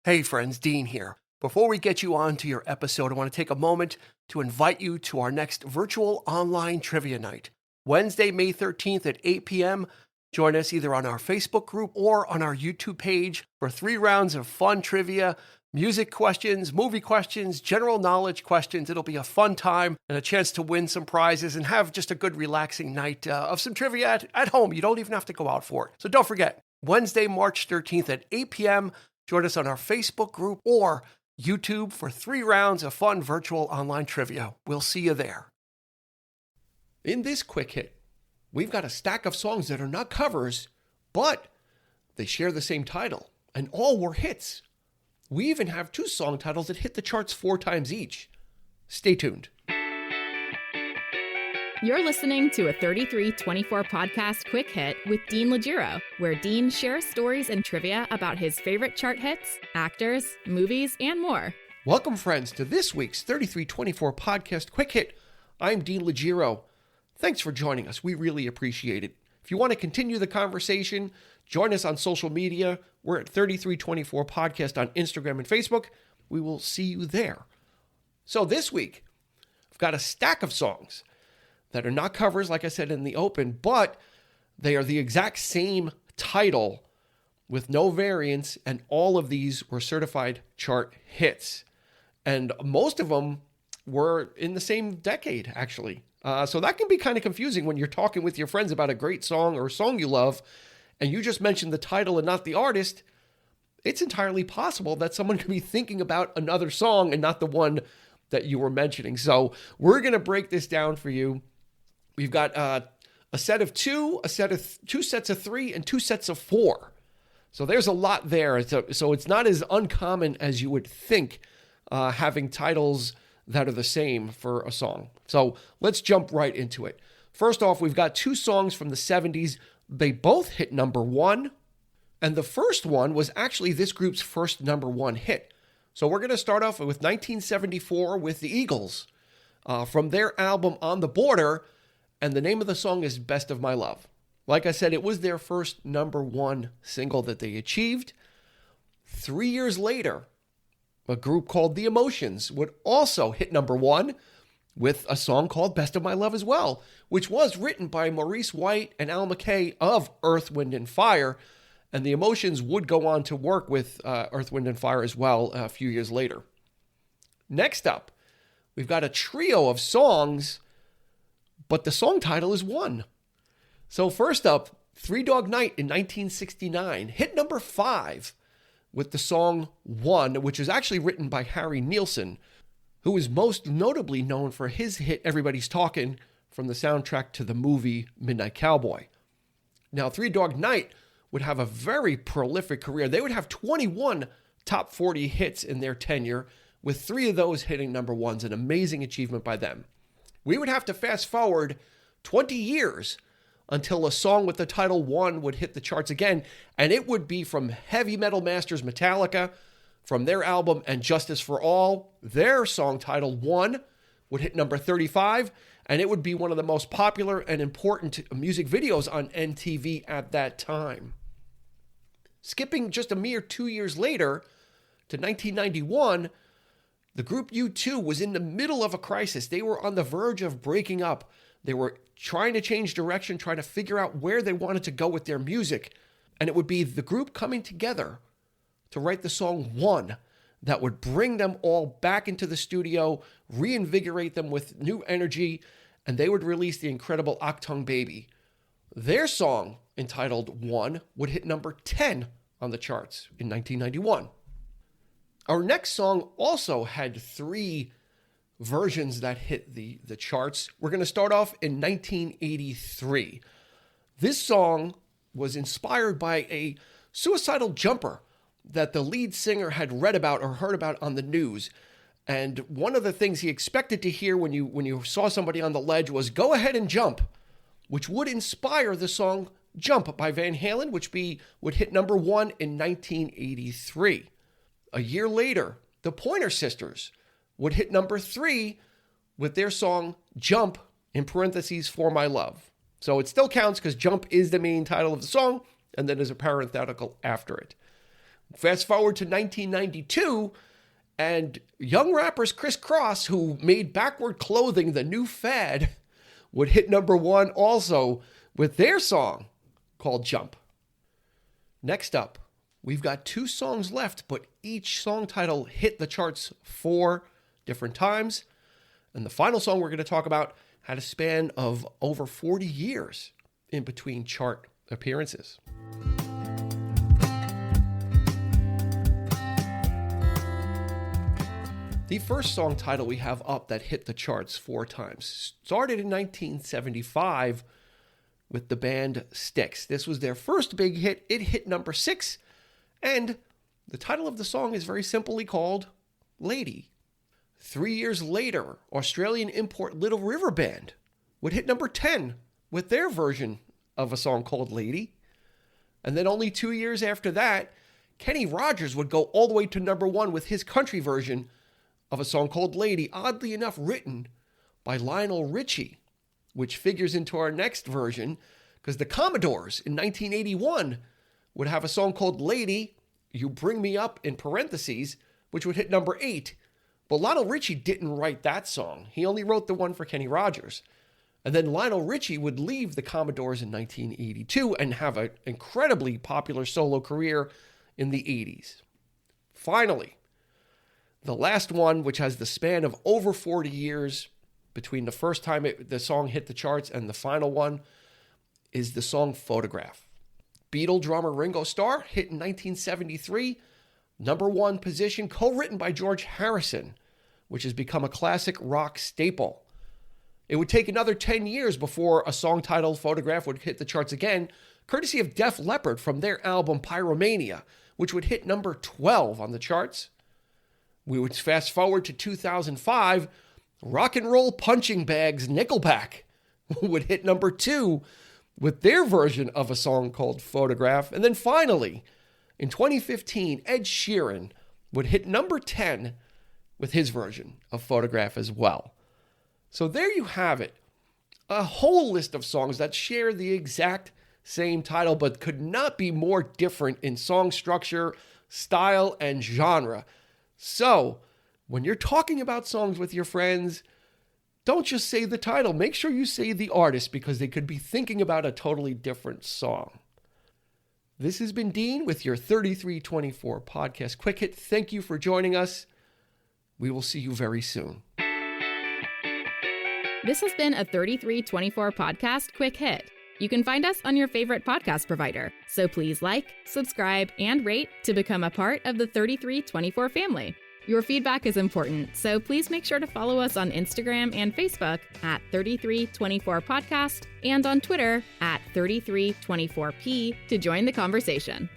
Hey friends, Dean here. Before we get you on to your episode, I want to take a moment to invite you to our next virtual online trivia night. Wednesday, May 13th at 8 p.m. Join us either on our Facebook group or on our YouTube page for 3 rounds of fun trivia, music questions, movie questions, general knowledge questions. It'll be a fun time and a chance to win some prizes and have just a good relaxing night of some trivia at home. You don't even have to go out for it. So don't forget, Wednesday, March 13th at 8 p.m. Join us on our Facebook group or YouTube for 3 rounds of fun virtual online trivia. We'll see you there. In this quick hit, we've got a stack of songs that are not covers, but they share the same title, and all were hits. We even have 2 song titles that hit the charts 4 times each. Stay tuned. You're listening to a 3324 podcast quick hit with Dean Legiro, where Dean shares stories and trivia about his favorite chart hits, actors, movies, and more. Welcome, friends, to this week's 3324 podcast quick hit. I'm Dean Legiro. Thanks for joining us. We really appreciate it. If you want to continue the conversation, join us on social media. We're at 3324 podcast on Instagram and Facebook. We will see you there. So this week, I've got a stack of songs that are not covers, like I said in the open, but they are the exact same title with no variants, and all of these were certified chart hits. And most of them were in the same decade, actually. So that can be kind of confusing when you're talking with your friends about a great song or a song you love, and you just mentioned the title and not the artist. It's entirely possible that someone could be thinking about another song and not the one that you were mentioning. So we're going to break this down for you. We've got a set of 2, two sets of 3, and 2 sets of 4. So there's a lot there. So it's not as uncommon as you would think, having titles that are the same for a song. So let's jump right into it. First off, we've got 2 songs from the 70s. They both hit number 1. And the first one was actually this group's first number 1 hit. So we're going to start off with 1974 with the Eagles from their album On the Border. And the name of the song is Best of My Love. Like I said, it was their first number 1 single that they achieved. 3 years later, a group called The Emotions would also hit number 1 with a song called Best of My Love as well, which was written by Maurice White and Al McKay of Earth, Wind & Fire. And The Emotions would go on to work with Earth, Wind & Fire as well a few years later. Next up, we've got a trio of songs, but the song title is one. So first up, Three Dog Night in 1969 hit number 5 with the song One, which is actually written by Harry Nilsson, who is most notably known for his hit Everybody's Talking from the soundtrack to the movie Midnight Cowboy. Now, Three Dog Night would have a very prolific career. They would have 21 top 40 hits in their tenure, with 3 of those hitting number 1s, an amazing achievement by them. We would have to fast forward 20 years until a song with the title One would hit the charts again, and it would be from heavy metal masters Metallica, from their album And Justice for All. Their song titled One would hit number 35, and it would be one of the most popular and important music videos on MTV at that time. Skipping just a mere 2 years later to 1991, the group U2 was in the middle of a crisis. They were on the verge of breaking up. They were trying to change direction, trying to figure out where they wanted to go with their music. And it would be the group coming together to write the song One that would bring them all back into the studio, reinvigorate them with new energy, and they would release the incredible Achtung Baby. Their song, entitled One, would hit number 10 on the charts in 1991. Our next song also had 3 versions that hit the charts. We're going to start off in 1983. This song was inspired by a suicidal jumper that the lead singer had read about or heard about on the news. And one of the things he expected to hear when you saw somebody on the ledge was "Go ahead and jump," which would inspire the song Jump by Van Halen, which would hit number 1 in 1983. A year later, the Pointer Sisters would hit number 3 with their song Jump, in parentheses, For My Love. So it still counts because Jump is the main title of the song, and then there's a parenthetical after it. Fast forward to 1992, and young rappers Criss Cross, who made backward clothing the new fad, would hit number 1 also with their song called Jump. Next up, we've got 2 songs left, but each song title hit the charts 4 different times. And the final song we're going to talk about had a span of over 40 years in between chart appearances. The first song title we have up that hit the charts 4 times started in 1975 with the band Styx. This was their first big hit. It hit number 6, and the title of the song is very simply called Lady. 3 years later, Australian import Little River Band would hit number 10 with their version of a song called Lady. And then only 2 years after that, Kenny Rogers would go all the way to number 1 with his country version of a song called Lady, oddly enough written by Lionel Richie, which figures into our next version because the Commodores in 1981 would have a song called Lady, You Bring Me Up in parentheses, which would hit number 8. But Lionel Richie didn't write that song. He only wrote the one for Kenny Rogers. And then Lionel Richie would leave the Commodores in 1982 and have an incredibly popular solo career in the 80s. Finally, the last one, which has the span of over 40 years between the first time the song hit the charts and the final one, is the song Photograph. Beatle drummer Ringo Starr hit in 1973, number 1 position, co-written by George Harrison, which has become a classic rock staple. It would take another 10 years before a song titled Photograph would hit the charts again, courtesy of Def Leppard from their album Pyromania, which would hit number 12 on the charts. We would fast forward to 2005, rock and roll punching bags Nickelback would hit number 2 with their version of a song called Photograph. And then finally, in 2015, Ed Sheeran would hit number 10 with his version of Photograph as well. So there you have it, a whole list of songs that share the exact same title but could not be more different in song structure, style, and genre. So, when you're talking about songs with your friends, don't just say the title. Make sure you say the artist because they could be thinking about a totally different song. This has been Dean with your 3324 Podcast Quick Hit. Thank you for joining us. We will see you very soon. This has been a 3324 Podcast Quick Hit. You can find us on your favorite podcast provider, so please like, subscribe, and rate to become a part of the 3324 family. Your feedback is important, so please make sure to follow us on Instagram and Facebook at 3324 Podcast and on Twitter at 3324P to join the conversation.